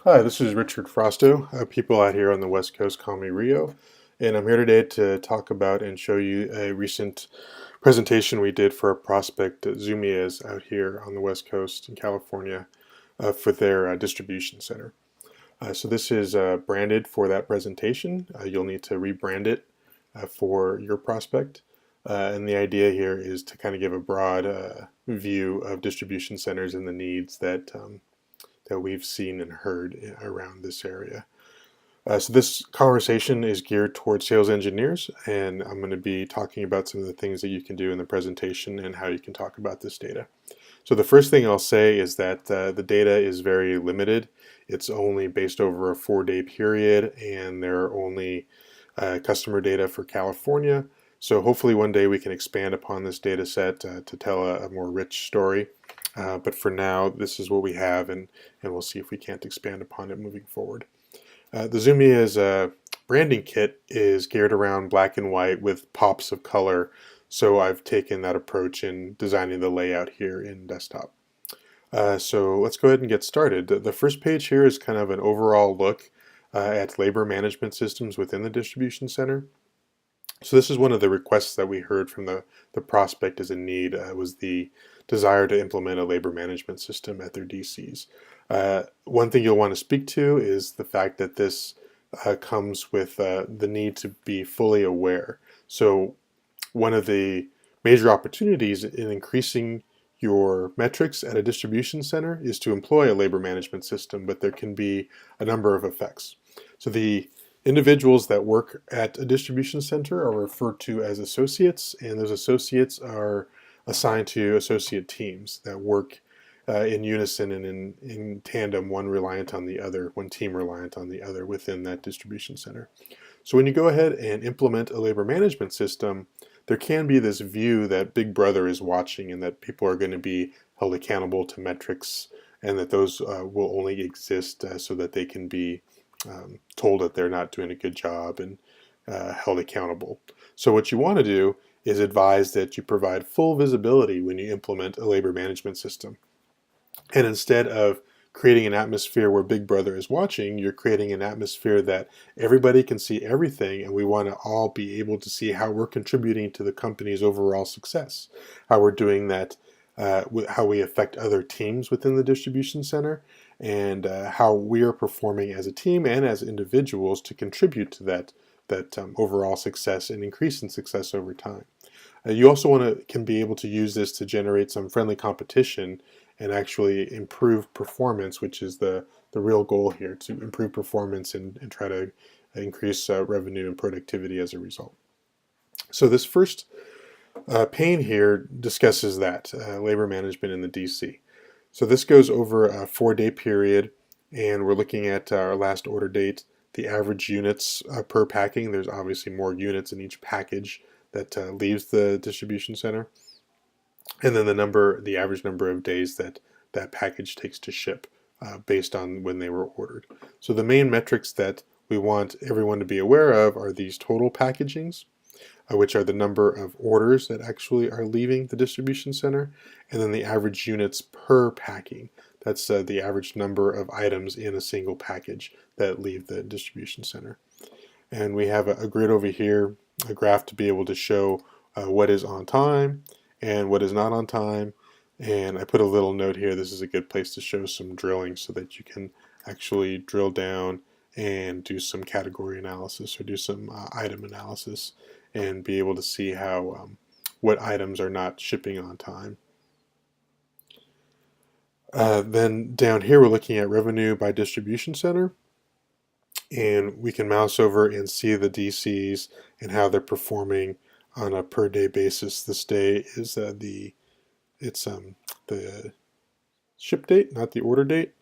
Hi, this is Richard Frosto. People out here on the West Coast call me Rio, and I'm here today to talk about and show you a recent presentation we did for a prospect at Zumiez out here on the West Coast in California for their distribution center. So this is branded for that presentation. You'll need to rebrand it for your prospect. And the idea here is to kind of give a broad view of distribution centers and the needs that we've seen and heard around this area. So this conversation is geared towards sales engineers, and I'm going to be talking about some of the things that you can do in the presentation and how you can talk about this data. So the first thing I'll say is that the data is very limited. It's only based over a 4-day period, and there are only customer data for California. So hopefully one day we can expand upon this data set to tell a more rich story. But for now, this is what we have, and we'll see if we can't expand upon it moving forward. The Zumiez branding kit is geared around black and white with pops of color, so I've taken that approach in designing the layout here in desktop. So let's go ahead and get started. The first page here is kind of an overall look at labor management systems within the distribution center. So this is one of the requests that we heard from the prospect as a need, was the desire to implement a labor management system at their DCs. One thing you'll want to speak to is the fact that this comes with the need to be fully aware. So one of the major opportunities in increasing your metrics at a distribution center is to employ a labor management system, but there can be a number of effects. So the individuals that work at a distribution center are referred to as associates, and those associates are assigned to associate teams that work in unison and in tandem, one reliant on the other, one team reliant on the other within that distribution center. So when you go ahead and implement a labor management system, there can be this view that Big Brother is watching and that people are going to be held accountable to metrics, and that those will only exist so that they can be told that they're not doing a good job and held accountable. So what you want to do is advise that you provide full visibility when you implement a labor management system. And instead of creating an atmosphere where Big Brother is watching, you're creating an atmosphere that everybody can see everything, and we want to all be able to see how we're contributing to the company's overall success, how we're doing that, how we affect other teams within the distribution center, and how we are performing as a team and as individuals to contribute to that overall success and increase in success over time. You also can be able to use this to generate some friendly competition and actually improve performance, which is the real goal here, to improve performance and try to increase revenue and productivity as a result. So this first pane here discusses that, labor management in the DC. So this goes over a 4-day period, and we're looking at our last order date, the average units per packing. There's obviously more units in each package that leaves the distribution center, and then the average number of days that that package takes to ship based on when they were ordered. So the main metrics that we want everyone to be aware of are these total packagings, which are the number of orders that actually are leaving the distribution center, and then the average units per packing. That's the average number of items in a single package that leave the distribution center. And we have a grid over here, a graph to be able to show what is on time and what is not on time. And I put a little note here. This is a good place to show some drilling so that you can actually drill down and do some category analysis or do some item analysis and be able to see how what items are not shipping on time. Then down here we're looking at revenue by distribution center, and we can mouse over and see the DCs and how they're performing on a per day basis. This day is the ship date, not the order date.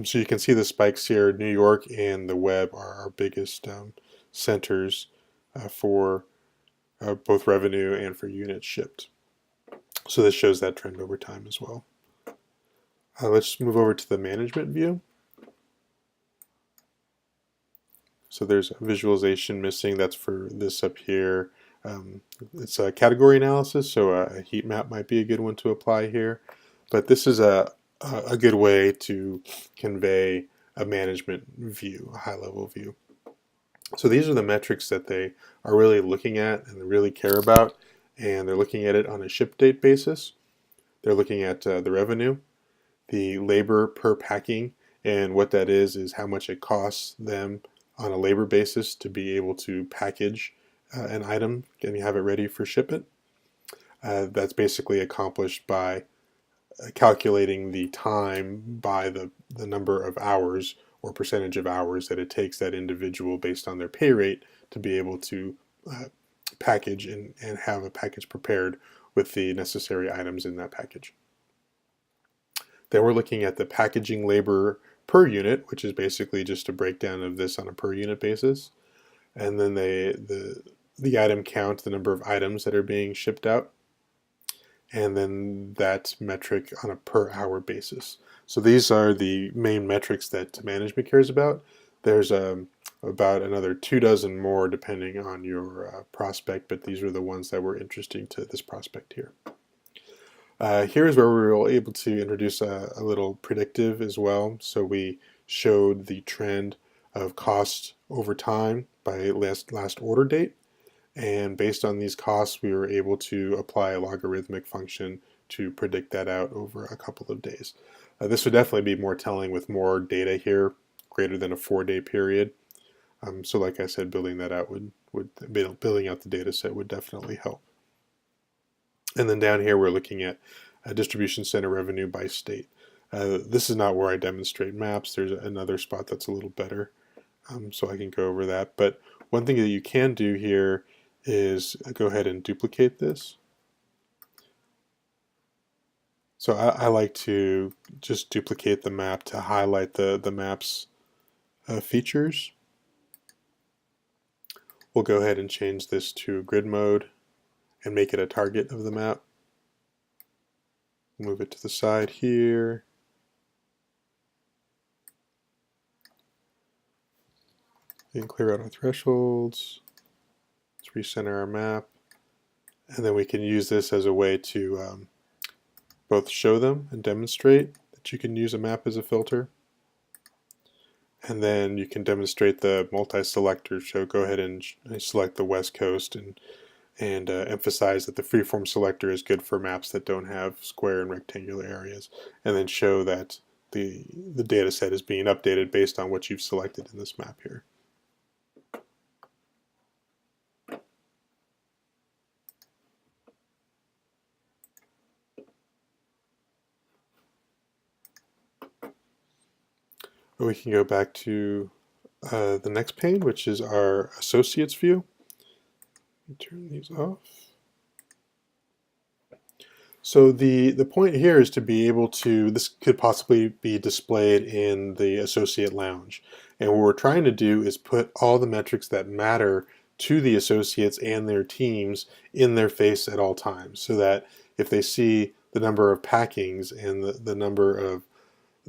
So you can see the spikes here. New York and the web are our biggest centers for both revenue and for units shipped. So this shows that trend over time as well. Let's move over to the management view. So there's a visualization missing. That's for this up here. It's a category analysis, so a heat map might be a good one to apply here. But this is a good way to convey a management view, a high-level view. So these are the metrics that they are really looking at and they really care about, and they're looking at it on a ship date basis. They're looking at the revenue, the labor per packing, and what that is how much it costs them on a labor basis to be able to package an item and have it ready for shipment. That's basically accomplished by calculating the time by the number of hours or percentage of hours that it takes that individual based on their pay rate to be able to package and have a package prepared with the necessary items in that package. Then we're looking at the packaging labor per unit, which is basically just a breakdown of this on a per unit basis. And then the item count, the number of items that are being shipped out, and then that metric on a per hour basis. So these are the main metrics that management cares about. There's about another 24 more depending on your prospect, but these are the ones that were interesting to this prospect here. Here's where we were able to introduce a little predictive as well. So we showed the trend of cost over time by last order date. And based on these costs, we were able to apply a logarithmic function to predict that out over a couple of days. This would definitely be more telling with more data here, greater than a 4-day period. So like I said, building that out building out the data set would definitely help. And then down here, we're looking at distribution center revenue by state. This is not where I demonstrate maps. There's another spot that's a little better, so I can go over that. But one thing that you can do here is go ahead and duplicate this. So I like to just duplicate the map to highlight the map's features. We'll go ahead and change this to grid mode and make it a target of the map. Move it to the side here. And clear out our thresholds. Let's recenter our map. And then we can use this as a way to both show them and demonstrate that you can use a map as a filter. And then you can demonstrate the multi-selector. So go ahead and select the West Coast and emphasize that the freeform selector is good for maps that don't have square and rectangular areas, and then show that the data set is being updated based on what you've selected in this map here. We can go back to the next pane, which is our associates view. Turn these off. So the point here is to be able to, this could possibly be displayed in the associate lounge. And what we're trying to do is put all the metrics that matter to the associates and their teams in their face at all times, so that if they see the number of packings and the number of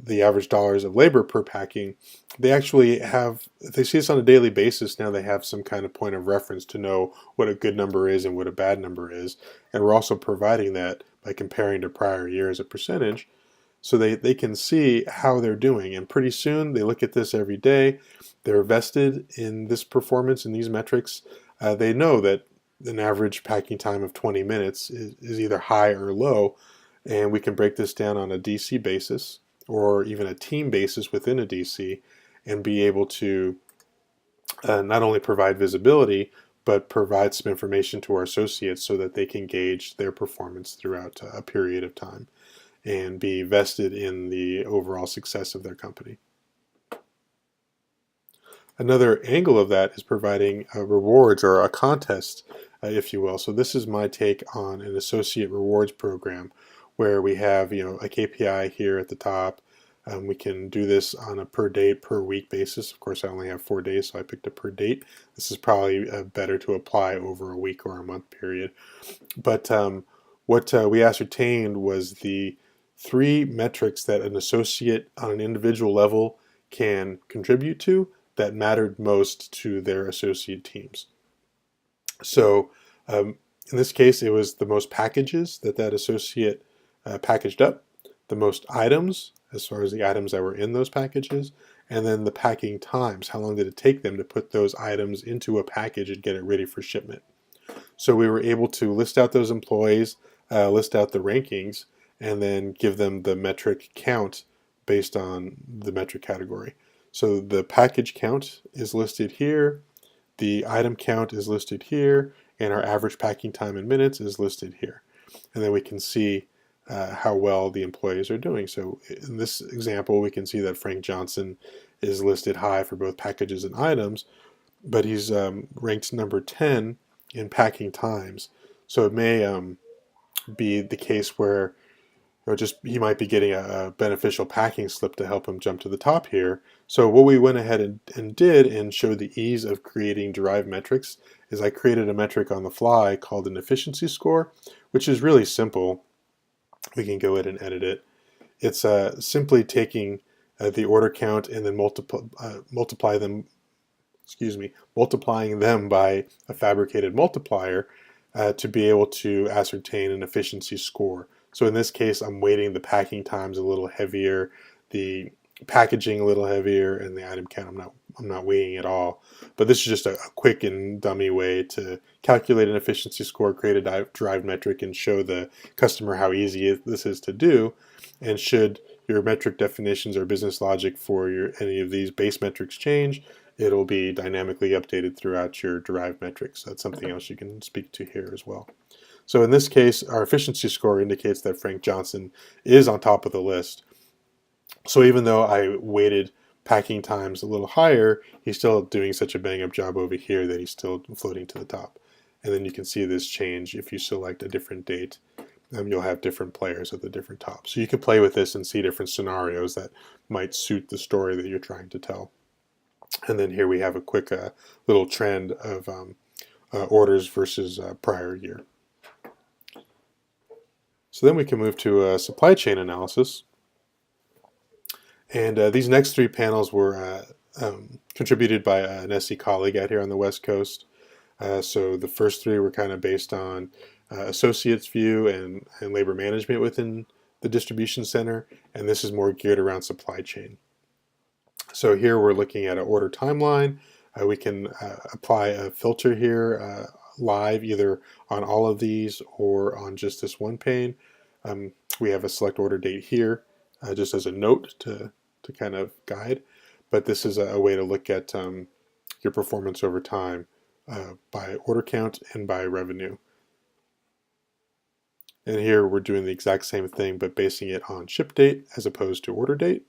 the average dollars of labor per packing, they actually have, if they see this on a daily basis, now they have some kind of point of reference to know what a good number is and what a bad number is. And we're also providing that by comparing to prior years a percentage, so they can see how they're doing. And pretty soon they look at this every day, they're vested in this performance and these metrics. They know that an average packing time of 20 minutes is either high or low, and we can break this down on a DC basis or even a team basis within a DC, and be able to not only provide visibility, but provide some information to our associates so that they can gauge their performance throughout a period of time and be vested in the overall success of their company. Another angle of that is providing rewards, or a contest, if you will. So this is my take on an associate rewards program, where we have a KPI here at the top. We can do this on a per date, per week basis. Of course, I only have 4 days, so I picked a per date. This is probably better to apply over a week or a month period. But what we ascertained was the 3 metrics that an associate on an individual level can contribute to that mattered most to their associate teams. So in this case, it was the most packages that associate packaged up, the most items as far as the items that were in those packages, and then the packing times. How long did it take them to put those items into a package and get it ready for shipment? So we were able to list out those employees, list out the rankings, and then give them the metric count based on the metric category. So the package count is listed here, the item count is listed here, and our average packing time in minutes is listed here. And then we can see how well the employees are doing. So in this example, we can see that Frank Johnson is listed high for both packages and items, but he's ranked number 10 in packing times. So it may be the case where just he might be getting a beneficial packing slip to help him jump to the top here. So what we went ahead and did and showed the ease of creating derived metrics is I created a metric on the fly called an efficiency score, which is really simple. We can go ahead and edit it. It's simply taking the order count and then multiplying them by a fabricated multiplier to be able to ascertain an efficiency score. So in this case, I'm weighting the packing times a little heavier, the packaging a little heavier, and the item count I'm not weighing at all. But this is just a quick and dummy way to calculate an efficiency score, create a derived metric, and show the customer how easy this is to do. And should your metric definitions or business logic for any of these base metrics change, it'll be dynamically updated throughout your derived metrics. That's something else you can speak to here as well. So in this case, our efficiency score indicates that Frank Johnson is on top of the list. So even though I weighted packing times a little higher, he's still doing such a bang-up job over here that he's still floating to the top. And then you can see this change if you select a different date. You'll have different players at the different top. So you can play with this and see different scenarios that might suit the story that you're trying to tell. And then here we have a quick little trend of orders versus prior year. So then we can move to supply chain analysis. And these next three panels were contributed by an SE colleague out here on the West Coast. So the first three were kind of based on associates view and labor management within the distribution center. And this is more geared around supply chain. So here we're looking at an order timeline. We can apply a filter here live either on all of these or on just this one pane. We have a select order date here just as a note to kind of guide, but this is a way to look at your performance over time by order count and by revenue. And here we're doing the exact same thing but basing it on ship date as opposed to order date.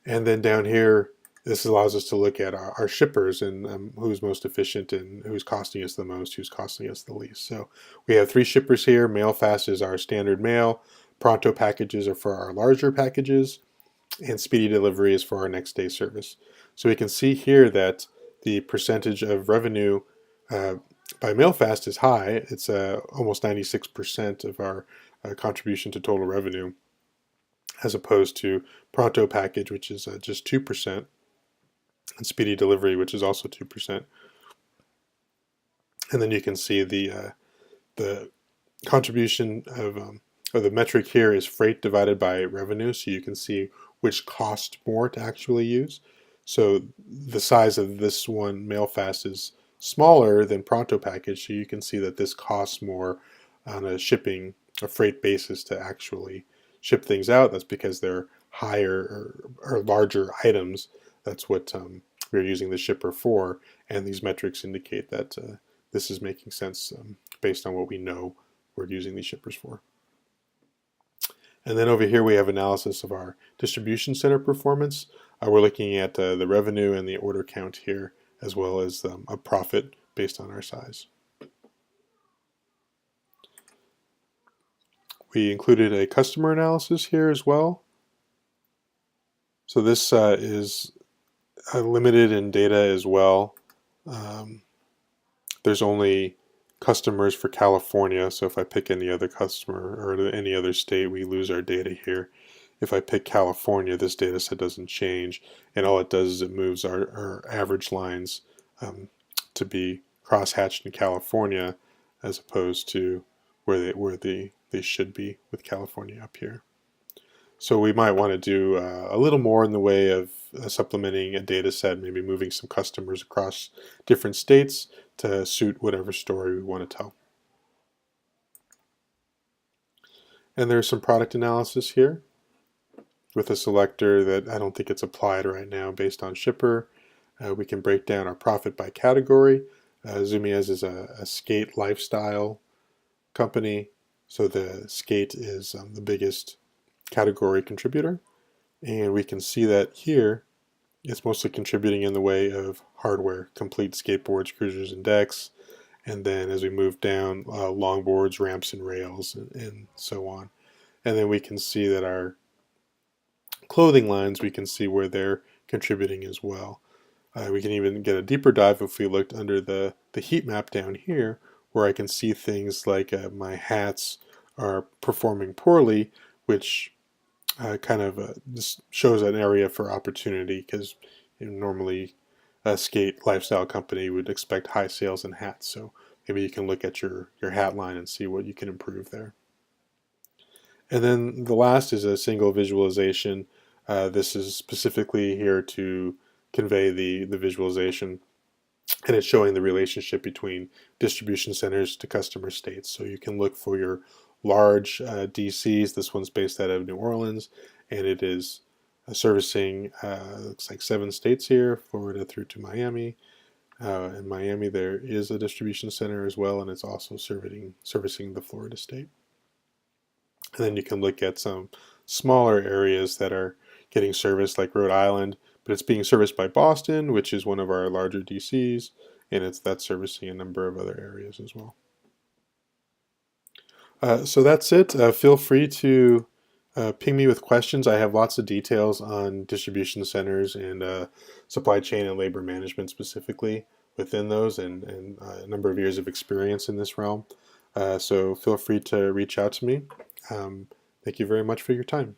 And then down here, this allows us to look at our shippers and who's most efficient and who's costing us the most, who's costing us the least. So we have three shippers here. MailFast is our standard mail. Pronto packages are for our larger packages. And Speedy Delivery is for our next day service. So we can see here that the percentage of revenue by MailFast is high. It's almost 96% of our contribution to total revenue, as opposed to Pronto package, which is just 2%, and Speedy Delivery, which is also 2%. And then you can see the contribution of the metric here is freight divided by revenue, so you can see which cost more to actually use. So the size of this one, MailFast, is smaller than Pronto package, so you can see that this costs more on a freight basis to actually ship things out. That's because they're higher or larger items. That's what we're using the shipper for, and these metrics indicate that this is making sense based on what we know we're using these shippers for. And then over here we have analysis of our distribution center performance. We're looking at the revenue and the order count here, as well as a profit based on our size. We included a customer analysis here as well. So this is limited in data as well. There's only customers for California, so if I pick any other customer or any other state, we lose our data here. If I pick California, this data set doesn't change, and all it does is it moves our average lines to be crosshatched in California as opposed to where they should be with California up here. So we might want to do a little more in the way of supplementing a data set, maybe moving some customers across different states to suit whatever story we want to tell. And there's some product analysis here with a selector that I don't think it's applied right now based on shipper. We can break down our profit by category. Zumiez is a skate lifestyle company, so the skate is the biggest category contributor. And we can see that here it's mostly contributing in the way of hardware, complete skateboards, cruisers, and decks. And then as we move down, longboards, ramps, and rails, and so on. And then we can see that our clothing lines, we can see where they're contributing as well. We can even get a deeper dive if we looked under the heat map down here, where I can see things like my hats are performing poorly, which this shows an area for opportunity because normally a skate lifestyle company would expect high sales in hats. So maybe you can look at your hat line and see what you can improve there. And then the last is a single visualization. This is specifically here to convey the visualization, and it's showing the relationship between distribution centers to customer states. So you can look for your large DCs. This one's based out of New Orleans, and it is servicing looks like 7 states here, Florida through to Miami. In Miami, there is a distribution center as well, and it's also servicing the Florida state. And then you can look at some smaller areas that are getting serviced, like Rhode Island, but it's being serviced by Boston, which is one of our larger DCs, and that's servicing a number of other areas as well. So that's it. Feel free to ping me with questions. I have lots of details on distribution centers and supply chain and labor management specifically within those, and a number of years of experience in this realm. So feel free to reach out to me. Thank you very much for your time.